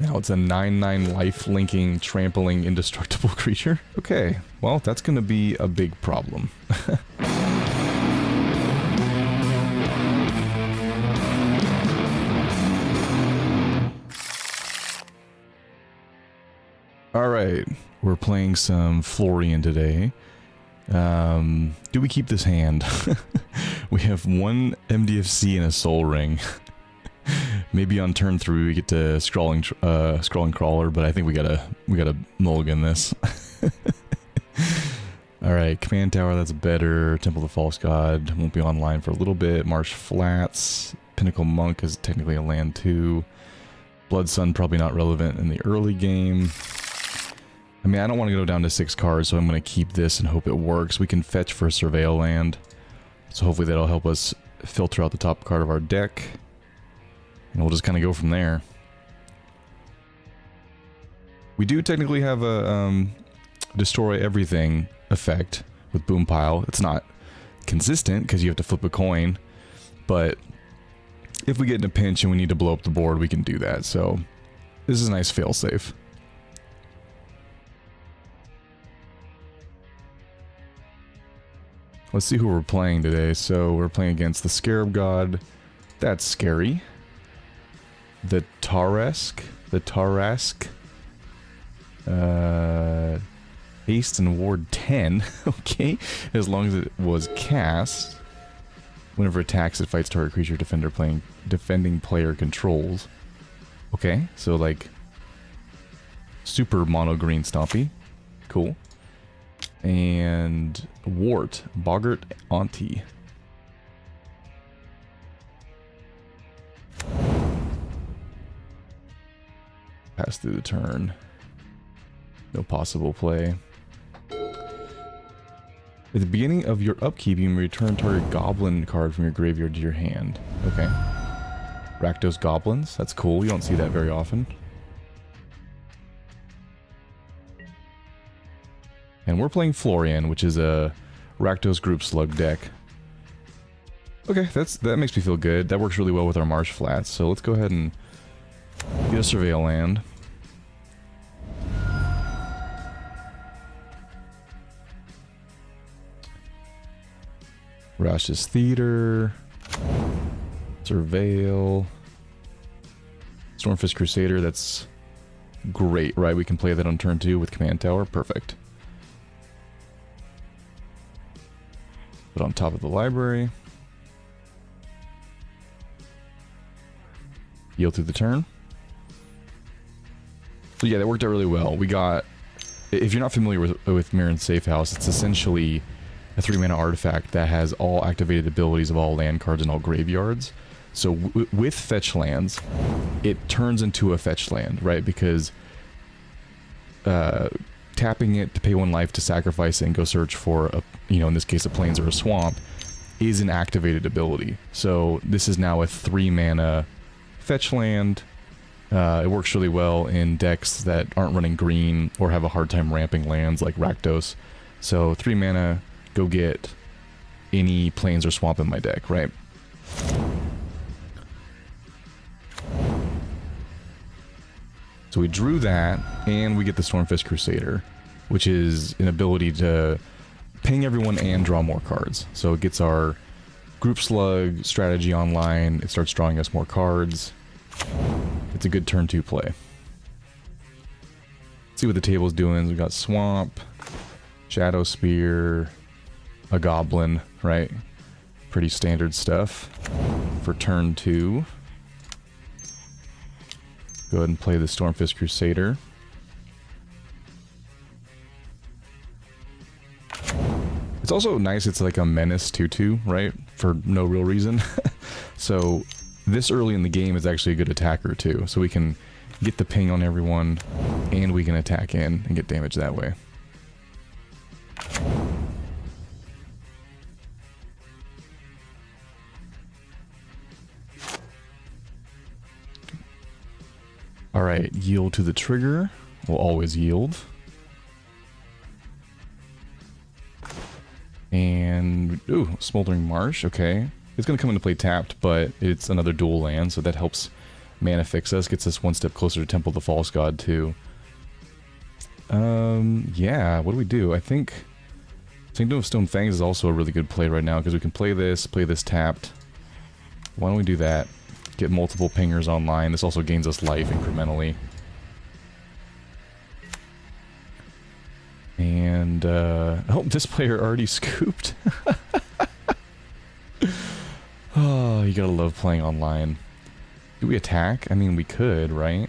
Now it's a 9/9 life-linking, trampling, indestructible creature. Okay, well, that's going to be a big problem. Alright, we're playing some Florian today. Do we keep this hand? We have one MDFC and a Soul Ring. Maybe on turn 3 we get to Scrawling Crawler, but I think we gotta mulligan this. Alright, Command Tower, that's better. Temple of the False God won't be online for a little bit. Marsh Flats. Pinnacle Monk is technically a land too. Blood Sun probably not relevant in the early game. I mean, I don't want to go down to 6 cards, so I'm going to keep this and hope it works. We can fetch for a Surveil land, so hopefully that'll help us filter out the top card of our deck. And we'll just kind of go from there. We do technically have a destroy everything effect with Boom Pile. It's not consistent because you have to flip a coin, but if we get in a pinch and we need to blow up the board, we can do that. So this is a nice failsafe. Let's see who we're playing today. So we're playing against the Scarab God. That's scary. The Tarrasque. Haste and Ward 10. Okay. As long as it was cast. Whenever it attacks, it fights target creature defending player controls. Okay. So like super mono green stompy. Cool. And Wart, Boggart Auntie. Pass through the turn. No possible play. At the beginning of your upkeep, you may return target goblin card from your graveyard to your hand. Okay. Rakdos Goblins, that's cool. You don't see that very often. And we're playing Florian, which is a Rakdos Group Slug deck. Okay, that makes me feel good. That works really well with our Marsh Flats. So let's go ahead and get a Surveil land. Raucous Theater. Surveil. Stormfist Crusader, that's great, right? We can play that on turn 2 with Command Tower. Perfect. Put on top of the library. Yield through the turn. So yeah, that worked out really well. We got... If you're not familiar with Mirran Safehouse, it's essentially a 3-mana artifact that has all activated abilities of all land cards in all graveyards. So with fetch lands, it turns into a fetch land, right? Because tapping it to pay 1 life to sacrifice it and go search for a, in this case a plains or a swamp, is an activated ability. So this is now a 3-mana fetch land. It works really well in decks that aren't running green or have a hard time ramping lands like Rakdos. So 3 mana, go get any plains or swamp in my deck, right? So we drew that, and we get the Stormfist Crusader, which is an ability to ping everyone and draw more cards. So it gets our Group Slug strategy online, it starts drawing us more cards. It's a good turn 2 play. Let's see what the table's doing. We've got Swamp, Shadow Spear, a Goblin, right? Pretty standard stuff for turn 2. Go ahead and play the Stormfist Crusader. It's also nice, it's like a menace 2/2, right? For no real reason. So this early in the game is actually a good attacker too. So we can get the ping on everyone, and we can attack in and get damage that way. Alright, yield to the trigger. We'll always yield. And, ooh, Smoldering Marsh, okay. It's going to come into play tapped, but it's another dual land, so that helps Mana Fix us, gets us one step closer to Temple of the False God too. Yeah, what do we do? I think Sanctum of Stone Fangs is also a really good play right now, because we can play this tapped. Why don't we do that? Get multiple pingers online. This also gains us life incrementally. And, oh, this player already scooped. Oh, you gotta love playing online. Do we attack? I mean, we could, right?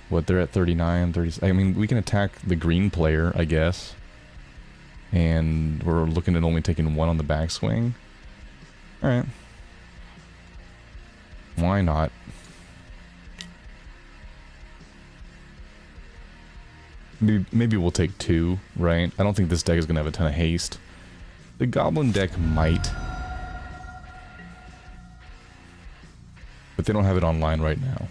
What, they're at 39, 30... I mean, we can attack the green player, I guess. And we're looking at only taking one on the backswing. Alright. Why not? Maybe we'll take two, right? I don't think this deck is going to have a ton of haste. The Goblin deck might. But they don't have it online right now.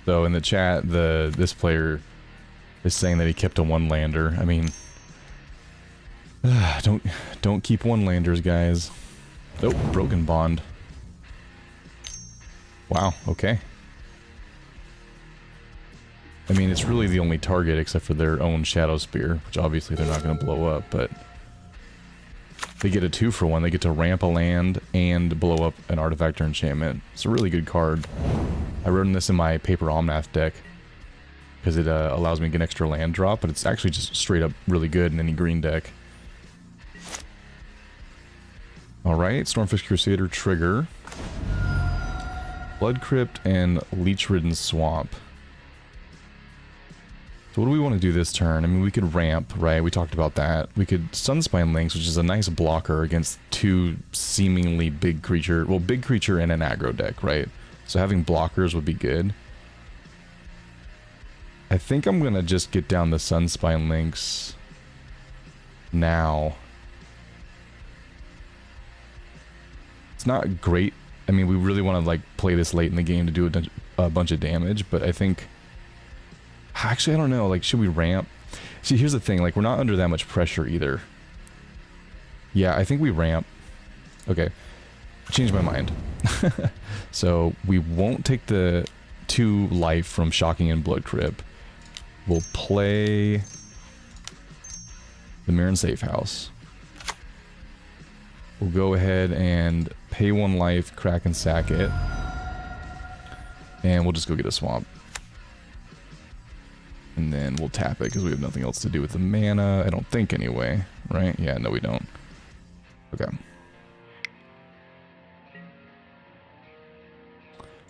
So in the chat, this player is saying that he kept a one-lander. I mean, don't keep one-landers, guys. Oh, Broken Bond. Wow, okay. I mean, it's really the only target except for their own Shadow Spear, which obviously they're not going to blow up, but they get a 2-for-1. They get to ramp a land and blow up an artifact or enchantment. It's a really good card. I wrote in this in my Paper Omnath deck because it allows me to get an extra land drop, but it's actually just straight up really good in any green deck. Alright, Stormfish Crusader trigger. Blood Crypt and Leech-Ridden Swamp. So what do we want to do this turn? I mean, we could ramp, right? We talked about that. We could Sunspine Lynx, which is a nice blocker against two seemingly big creature... Well, big creature and an aggro deck, right? So having blockers would be good. I think I'm going to just get down the Sunspine Lynx now. It's not great. I mean, we really want to like play this late in the game to do a bunch of damage, but I think... Actually, I don't know. Like, should we ramp? See, here's the thing. Like, we're not under that much pressure either. Yeah, I think we ramp. Okay. Changed my mind. So, we won't take the 2 life from Shocking and Blood Crypt. We'll play the Mirran Safehouse. We'll go ahead and pay 1 life, crack and sack it. And we'll just go get a swamp. And then we'll tap it because we have nothing else to do with the mana. I don't think anyway, right? Yeah, no we don't. Okay.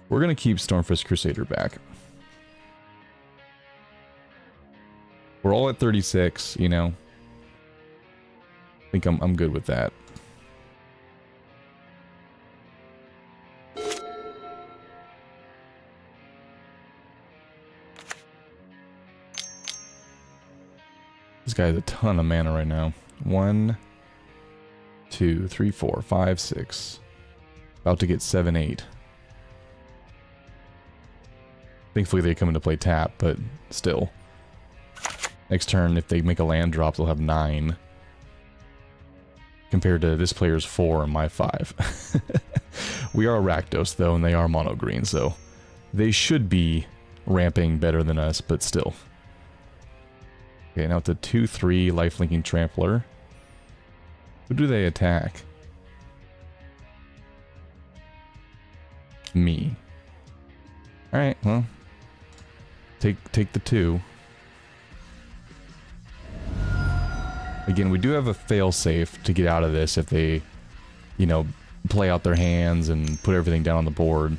We're going to keep Stormfist Crusader back. We're all at 36, you know. I think I'm good with that. This guy has a ton of mana right now. 1, 2, 3, 4, 5, 6. About to get 7, 8. Thankfully they come into play tap, but still. Next turn, if they make a land drop, they'll have 9. Compared to this player's 4 and my 5. We are Rakdos, though, and they are mono green, so they should be ramping better than us, but still. Okay, now it's a 2/3 lifelinking trampler. Who do they attack? Me. Alright, well. Take the 2. Again, we do have a fail-safe to get out of this if they, you know, play out their hands and put everything down on the board.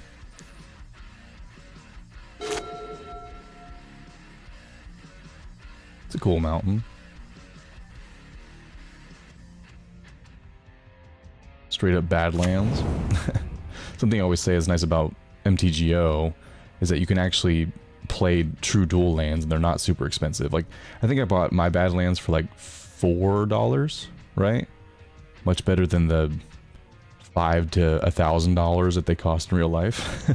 It's a cool mountain. Straight up Badlands. Something I always say is nice about MTGO is that you can actually play true dual lands and they're not super expensive. Like, I think I bought my Badlands for like $4, right? Much better than the $5 to $1,000 that they cost in real life.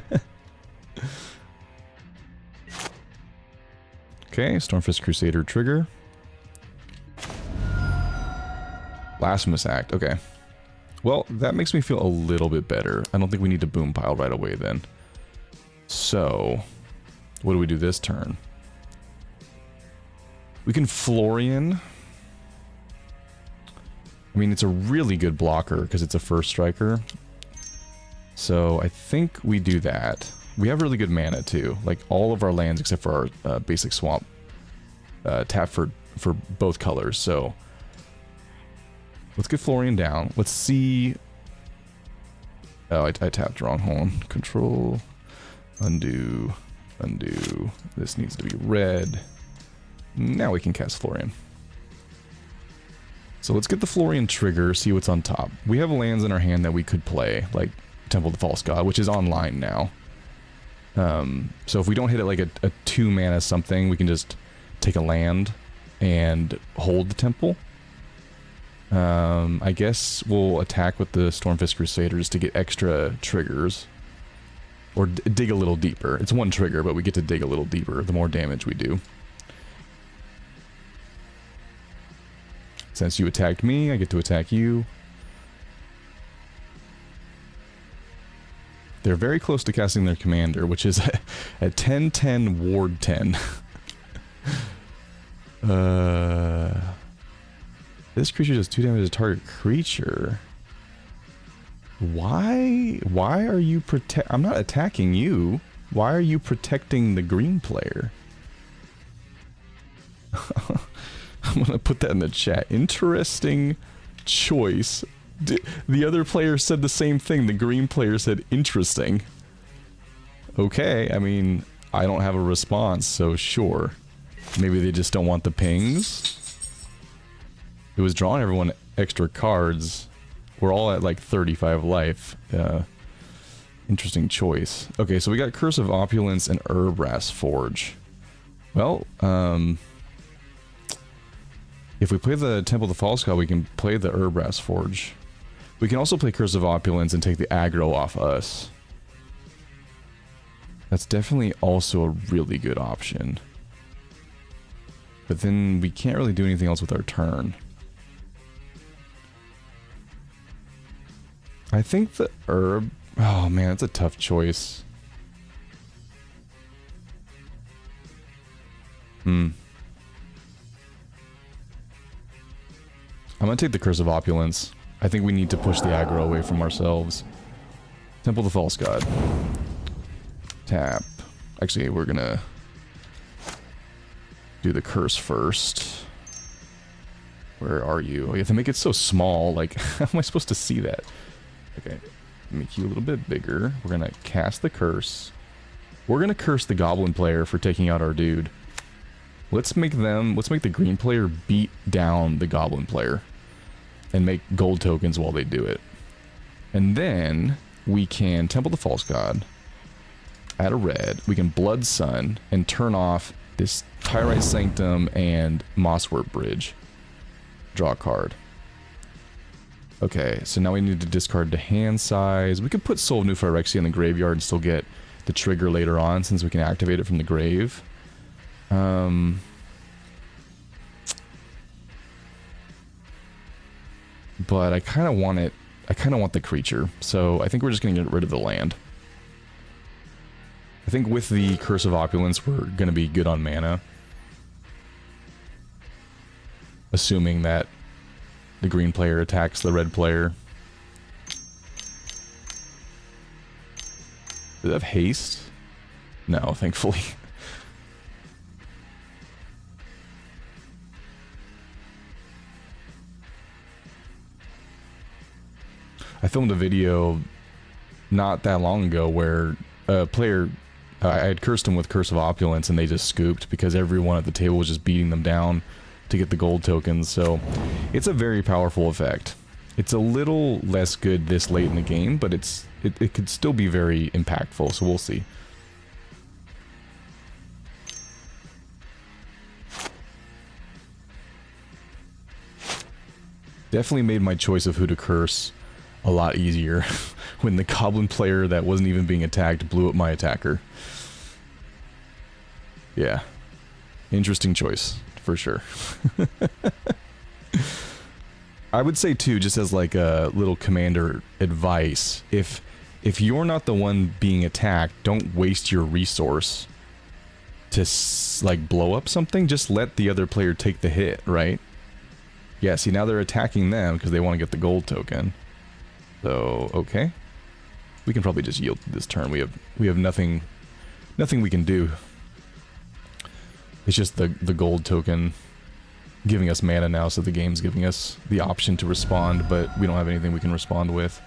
Okay, Stormfist Crusader trigger. Blasphemous Act, okay. Well, that makes me feel a little bit better. I don't think we need to boom pile right away then. So, what do we do this turn? We can Florian. I mean, it's a really good blocker because it's a first striker. So I think we do that. We have really good mana too. Like all of our lands except for our basic swamp tap for both colors. So let's get Florian down. Let's see. Oh, I tapped wrong. Hold on. Control. Undo. Undo. This needs to be red. Now we can cast Florian. So let's get the Florian trigger, see what's on top. We have lands in our hand that we could play, like Temple of the False God, which is online now. So if we don't hit it like a 2 mana something, we can just take a land and hold the temple. I guess we'll attack with the Stormfist Crusader just to get extra triggers. Or dig a little deeper. It's one trigger, but we get to dig a little deeper the more damage we do. Since you attacked me, I get to attack you. They're very close to casting their commander, which is a 10-10 ward 10. This creature does 2 damage to target creature. Why are you I'm not attacking you. Why are you protecting the green player? I'm gonna put that in the chat. Interesting choice. The other player said the same thing. The green player said interesting. Okay, I mean, I don't have a response, so sure. Maybe they just don't want the pings. It was drawing everyone extra cards. We're all at like 35 life. Interesting choice. Okay, so we got Curse of Opulence and Urbrass Forge. Well, if we play the Temple of the False God, we can play the Urbrass Forge. We can also play Curse of Opulence and take the aggro off us. That's definitely also a really good option. But then we can't really do anything else with our turn. I think the herb... Oh man, that's a tough choice. I'm gonna take the Curse of Opulence. I think we need to push the aggro away from ourselves. Temple of the False God. Tap. Actually, we're gonna do the curse first. Where are you? Oh, you have to make it so small. Like, how am I supposed to see that? Okay, make you a little bit bigger. We're gonna cast the curse. We're gonna curse the goblin player for taking out our dude. Let's make the green player beat down the goblin player and make gold tokens while they do it. And then we can Temple the False God, add a red, we can Blood Sun, and turn off this Pyrite Sanctum and Mosswort Bridge. Draw a card. Okay, so now we need to discard the hand size. We could put Soul of New Phyrexia in the graveyard and still get the trigger later on since we can activate it from the grave. But I kind of want it. I kind of want the creature, so I think we're just going to get rid of the land. I think with the Curse of Opulence, we're going to be good on mana. Assuming that the green player attacks the red player. Does it have haste? No, thankfully. I filmed a video not that long ago where a player, I had cursed him with Curse of Opulence and they just scooped because everyone at the table was just beating them down to get the gold tokens, so it's a very powerful effect. It's a little less good this late in the game, but it could still be very impactful, so we'll see. Definitely made my choice of who to curse a lot easier when the goblin player that wasn't even being attacked blew up my attacker. Yeah. Interesting choice, for sure. I would say too, just as like a little commander advice, if you're not the one being attacked, don't waste your resource to like blow up something. Just let the other player take the hit, right? Yeah, see, now they're attacking them because they want to get the gold token. So, okay. We can probably just yield this turn. We have nothing we can do. It's just the gold token giving us mana now, so the game's giving us the option to respond, but we don't have anything we can respond with.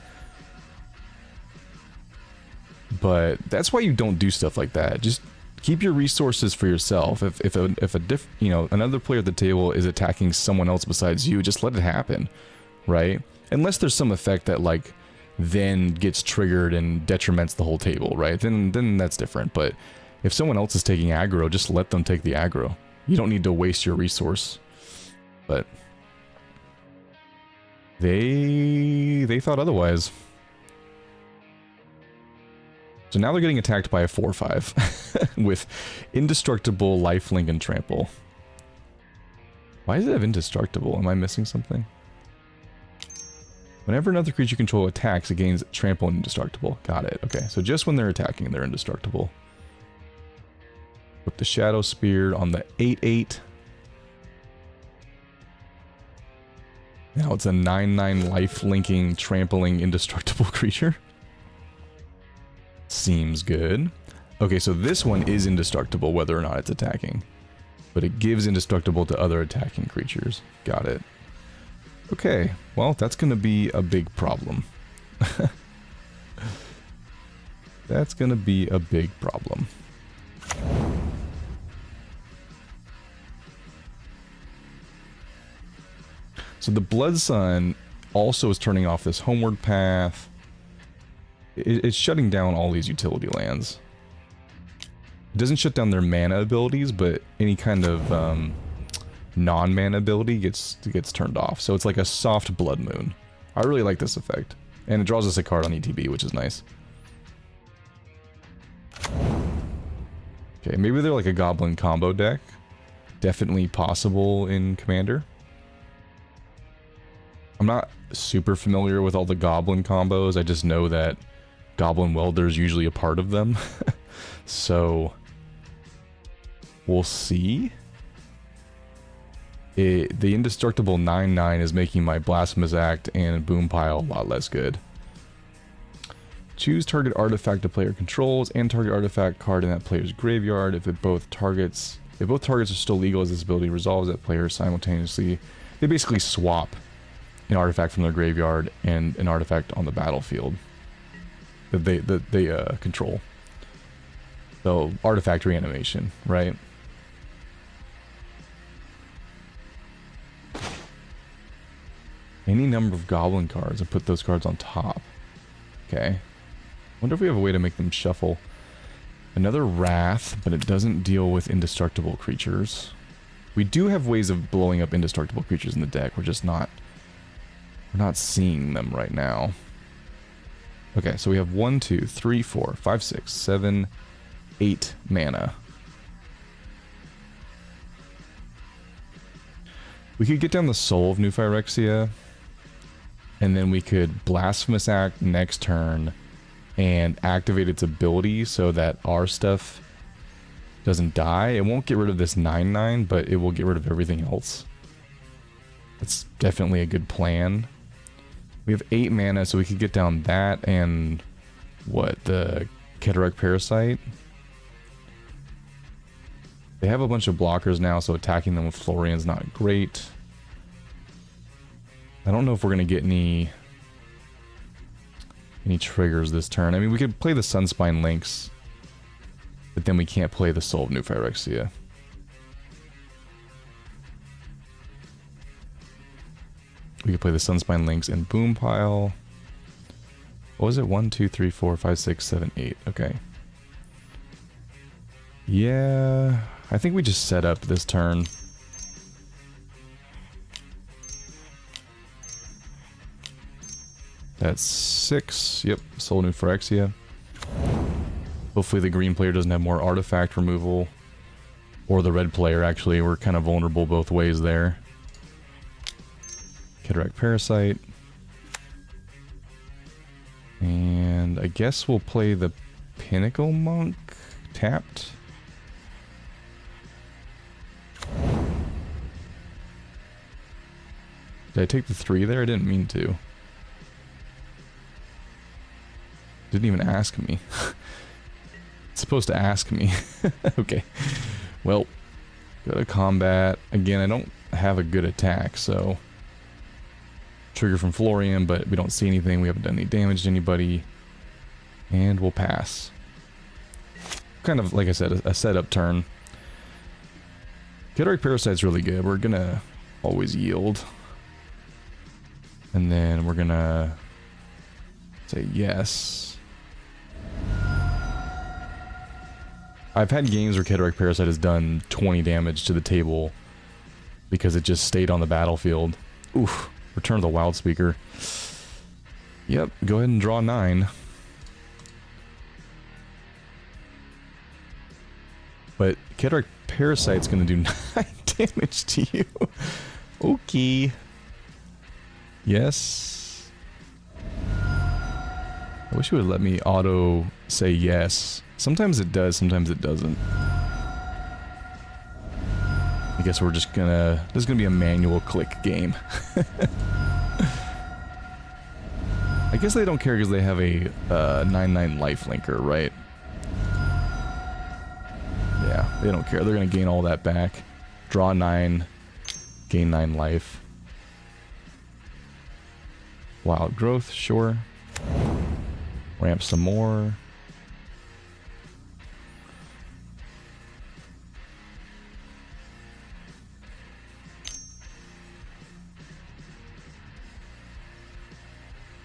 But that's why you don't do stuff like that. Just keep your resources for yourself. If another player at the table is attacking someone else besides you, just let it happen, right? Unless there's some effect that like then gets triggered and detriments the whole table, right? Then that's different. But if someone else is taking aggro, just let them take the aggro. You don't need to waste your resource. But they thought otherwise. So now they're getting attacked by a 4/5 with Indestructible, Lifelink, and Trample. Why does it have Indestructible? Am I missing something? Whenever another creature you control attacks, it gains Trample and Indestructible. Got it. Okay, so just when they're attacking, they're Indestructible. Put the Shadow Spear on the 8/8. Now it's a 9/9 life-linking, trampling, indestructible creature. Seems good. Okay, so this one is indestructible whether or not it's attacking. But it gives indestructible to other attacking creatures. Got it. Okay, well, that's going to be a big problem. That's going to be a big problem. So the Blood Sun also is turning off this Homeward Path. It's shutting down all these utility lands. It doesn't shut down their mana abilities, but any kind of non-mana ability gets turned off. So it's like a soft Blood Moon. I really like this effect. And it draws us a card on ETB, which is nice. Okay, maybe they're like a Goblin combo deck. Definitely possible in Commander. I'm not super familiar with all the Goblin combos. I just know that Goblin Welder is usually a part of them. So we'll see. The Indestructible 9/9 is making my Blasphemous Act and Boom Pile a lot less good. Choose target artifact a player controls and target artifact card in that player's graveyard. If both targets are still legal as this ability resolves, that player simultaneously. They basically swap an artifact from their graveyard and an artifact on the battlefield that they control. So artifact reanimation, right? Any number of goblin cards and put those cards on top. Okay. Wonder if we have a way to make them shuffle. Another Wrath, but it doesn't deal with indestructible creatures. We do have ways of blowing up indestructible creatures in the deck. We're just not... We're not seeing them right now. Okay, so we have 1, 2, 3, 4, 5, 6, 7, 8 mana. We could get down the Soul of New Phyrexia, and then we could Blasphemous Act next turn and activate its ability so that our stuff doesn't die. It won't get rid of this 9/9, but it will get rid of everything else. That's definitely a good plan. We have 8 mana, so we could get down that and what, the Cataract Parasite. They have a bunch of blockers now, so attacking them with Florian's not great. I don't know if we're gonna get any triggers this turn. I mean, we could play the Sunspine Links, but then we can't play the Soul of New Phyrexia. We could play the Sunspine Links and Boom Pile. What was it? 1, 2, 3, 4, 5, 6, 7, 8. Okay. Yeah, I think we just set up this turn. That's 6. Yep, Soul New Phyrexia. Hopefully the green player doesn't have more artifact removal. Or the red player, actually. We're kind of vulnerable both ways there. Cataract Parasite. And I guess we'll play the Pinnacle Monk tapped. Did I take the 3 there? I didn't mean to. Didn't even ask me. It's supposed to ask me. Okay. Well, go to combat. Again, I don't have a good attack, so... Trigger from Florian, but we don't see anything. We haven't done any damage to anybody. And we'll pass. Kind of, like I said, a setup turn. Cataract Parasite's really good. We're gonna always yield. And then we're gonna say yes. I've had games where Cataract Parasite has done 20 damage to the table because it just stayed on the battlefield. Oof. Return of the Wild Speaker. Yep, go ahead and draw 9. But Cataract Parasite's gonna do 9 damage to you. Okay. Yes. I wish it would let me auto say yes. Sometimes it does, sometimes it doesn't. I guess we're just gonna... This is gonna be a manual click game. I guess they don't care because they have a 9/9 lifelinker, right? Yeah, they don't care. They're gonna gain all that back. Draw 9, gain 9 life. Wild Growth, sure. Ramp some more.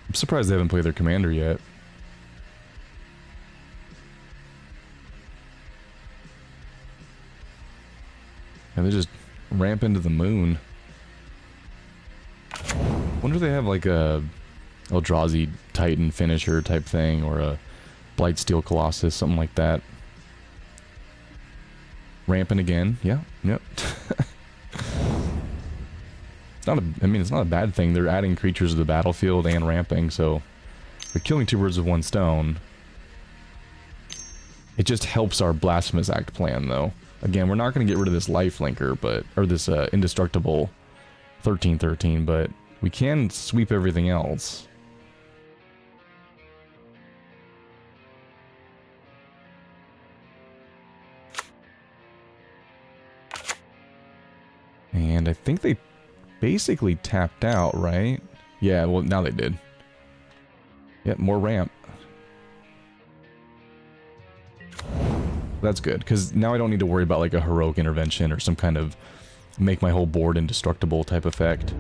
I'm surprised they haven't played their commander yet. And they just ramp into the moon. Wonder if they have like a Eldrazi Titan finisher type thing, or a Blightsteel Colossus, something like that. Ramping again, yeah, yep. It's not I mean, it's not a bad thing. They're adding creatures to the battlefield and ramping, so they're killing 2 birds with 1 stone. It just helps our Blasphemous Act plan, though. Again, we're not going to get rid of this lifelinker, but or this indestructible 13/13, but we can sweep everything else. And I think they basically tapped out, right? Yeah, well, now they did. Yep, more ramp. That's good, because now I don't need to worry about like a heroic intervention or some kind of make my whole board indestructible type effect.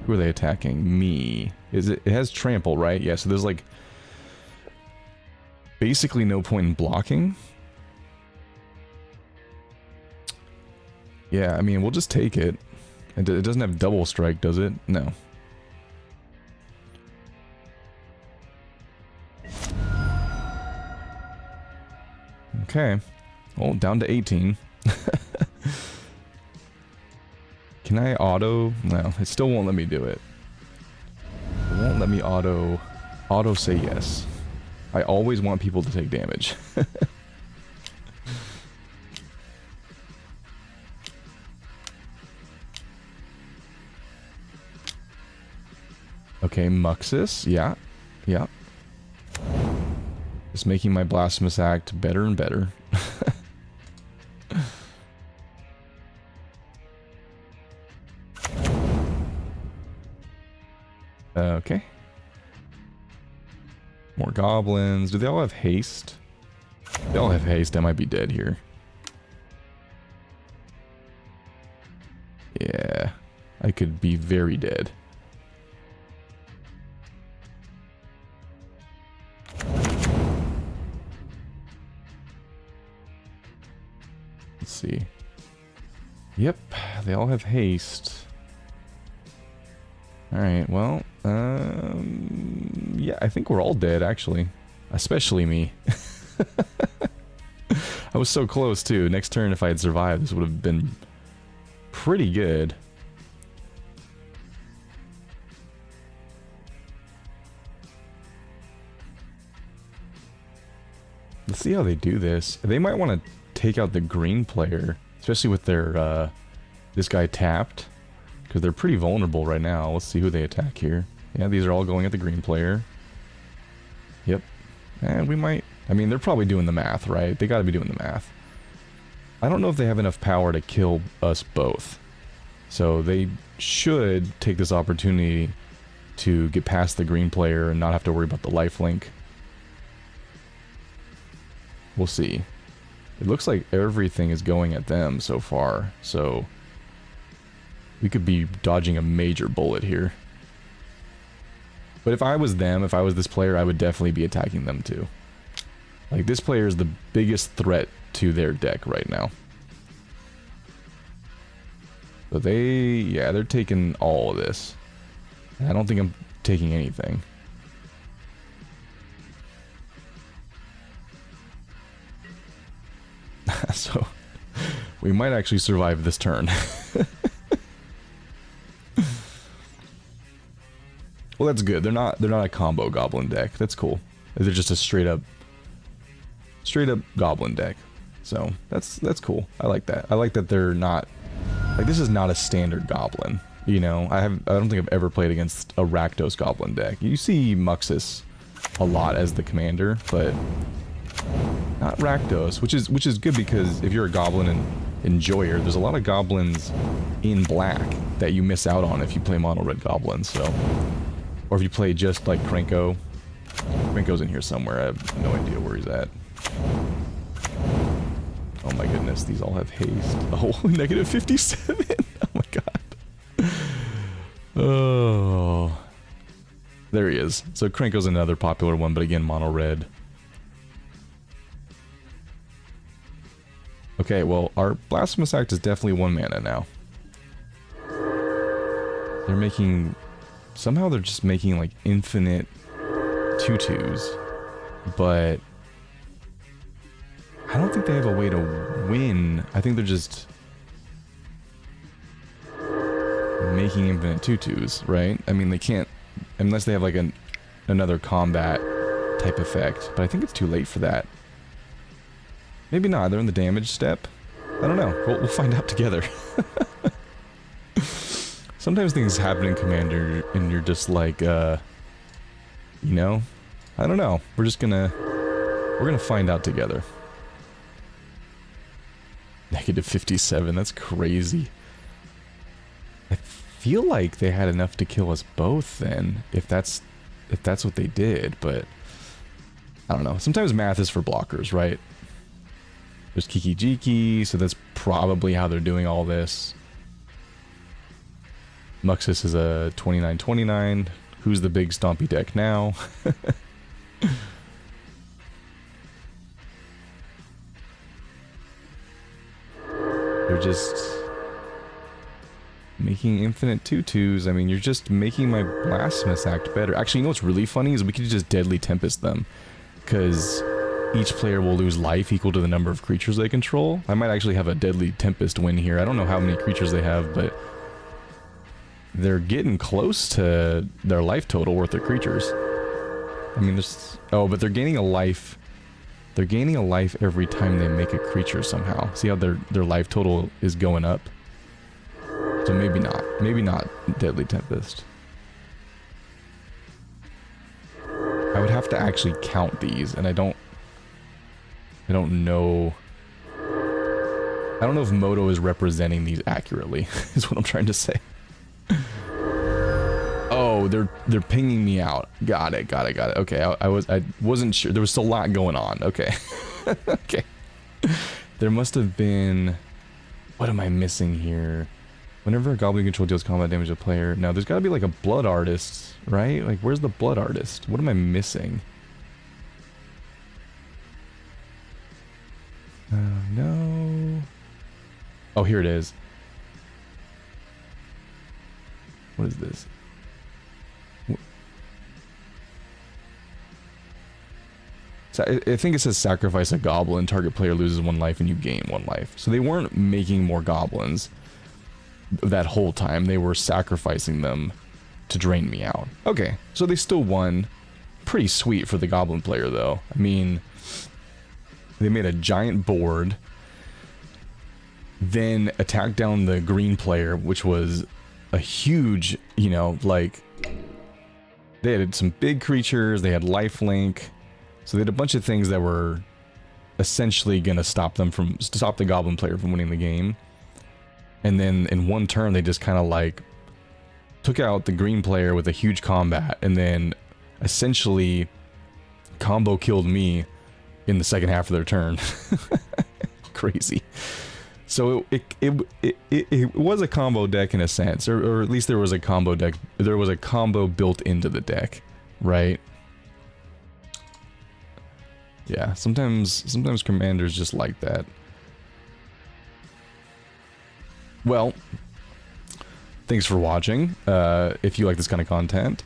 Who are they attacking? Me. It has trample, right? Yeah, so there's like basically no point in blocking. Yeah, I mean, we'll just take it. It doesn't have double strike, does it? No. Okay. Well, down to 18. Can I auto? No, it still won't let me do it. It won't let me auto say yes. I always want people to take damage. Okay, Muxus. Yeah. Yeah. Just making my Blasphemous Act better and better. Okay. More goblins. Do they all have haste? If they all have haste, I might be dead here. Yeah. I could be very dead. Let's see. Yep, they all have haste. Alright, well, yeah, I think we're all dead, actually. Especially me. I was so close, too. Next turn, if I had survived, this would have been pretty good. Let's see how they do this. They might want to take out the green player, especially with their this guy tapped, because they're pretty vulnerable right now. Let's see who they attack here. Yeah, these are all going at the green player. Yep. And we might... I mean, they're probably doing the math, right? They got to be doing the math. I don't know if they have enough power to kill us both. So they should take this opportunity to get past the green player and not have to worry about the lifelink. We'll see. It looks like everything is going at them so far, so we could be dodging a major bullet here. But if I was them, if I was this player, I would definitely be attacking them too. Like, this player is the biggest threat to their deck right now. So yeah, they're taking all of this. I don't think I'm taking anything. So, we might actually survive this turn. Well, that's good. They're not a combo goblin deck. That's cool. They're just a straight up goblin deck. So that's cool. I like that. I like that they're not like, this is not a standard goblin. You know, I don't think I've ever played against a Rakdos goblin deck. You see Muxus a lot as the commander, but not Rakdos, which is good, because if you're a goblin and enjoyer, there's a lot of goblins in black that you miss out on if you play mono red goblins. So, or if you play just like Krenko. Krenko's in here somewhere. I have no idea where he's at. Oh my goodness, these all have haste. Oh, negative 57. Oh my god. Oh. There he is. So Krenko's another popular one, but again, mono red. Okay, well, our Blasphemous Act is definitely 1 mana now. They're making... Somehow they're just making, like, infinite 2/2s. But... I don't think they have a way to win. I think they're just... making infinite 2/2s, right? I mean, they can't... Unless they have, like, another combat type effect. But I think it's too late for that. Maybe not. They're in the damage step. I don't know. We'll find out together. Sometimes things happen in Commander and you're just like, you know, I don't know. We're gonna find out together. Negative 57. That's crazy. I feel like they had enough to kill us both then, if that's what they did, but I don't know. Sometimes math is for blockers, right? There's Kiki Jiki, so that's probably how they're doing all this. Muxus is a 29/29. Who's the big stompy deck now? They're just making infinite 2/2s. I mean, you're just making my Blasphemous Act better. Actually, you know what's really funny is we could just Deadly Tempest them, because each player will lose life equal to the number of creatures they control. I might actually have a Deadly Tempest win here. I don't know how many creatures they have, but they're getting close to their life total worth of creatures. I mean, there's... Oh, but they're gaining a life... They're gaining a life every time they make a creature somehow. See how their life total is going up? So maybe not. Maybe not Deadly Tempest. I would have to actually count these, and I don't know... I don't know if Moto is representing these accurately, is what I'm trying to say. Oh, they're pinging me out. Got it. Okay, I wasn't sure. There was still a lot going on. Okay. Okay. There must have been... What am I missing here? Whenever a Goblin control deals combat damage to a player... No, there's got to be like a Blood Artist, right? Like, where's the Blood Artist? What am I missing? No... Oh, here it is. What is this? So I think it says sacrifice a goblin, target player loses 1 life and you gain 1 life. So they weren't making more goblins that whole time. They were sacrificing them to drain me out. Okay, so they still won. Pretty sweet for the goblin player though. I mean, They made a giant board, then attacked down the green player, which was a huge, you know, like, they had some big creatures, they had lifelink, so they had a bunch of things that were essentially going to stop the goblin player from winning the game. And then in one turn, they just kind of like took out the green player with a huge combat, and then essentially combo killed me in the second half of their turn. Crazy. So it was a combo deck in a sense, or at least there was a combo deck. There was a combo built into the deck, right? Yeah, sometimes commanders just like that. Well, thanks for watching. If you like this kind of content,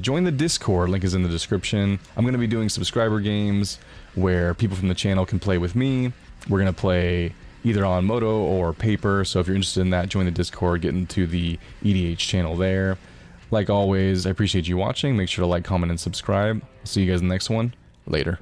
join the Discord. Link is in the description. I'm going to be doing subscriber games where people from the channel can play with me. We're going to play either on Moto or paper, so if you're interested in that, join the Discord, get into the EDH channel there. Like always, I appreciate you watching. Make sure to like, comment, and subscribe. See you guys in the next one. Later.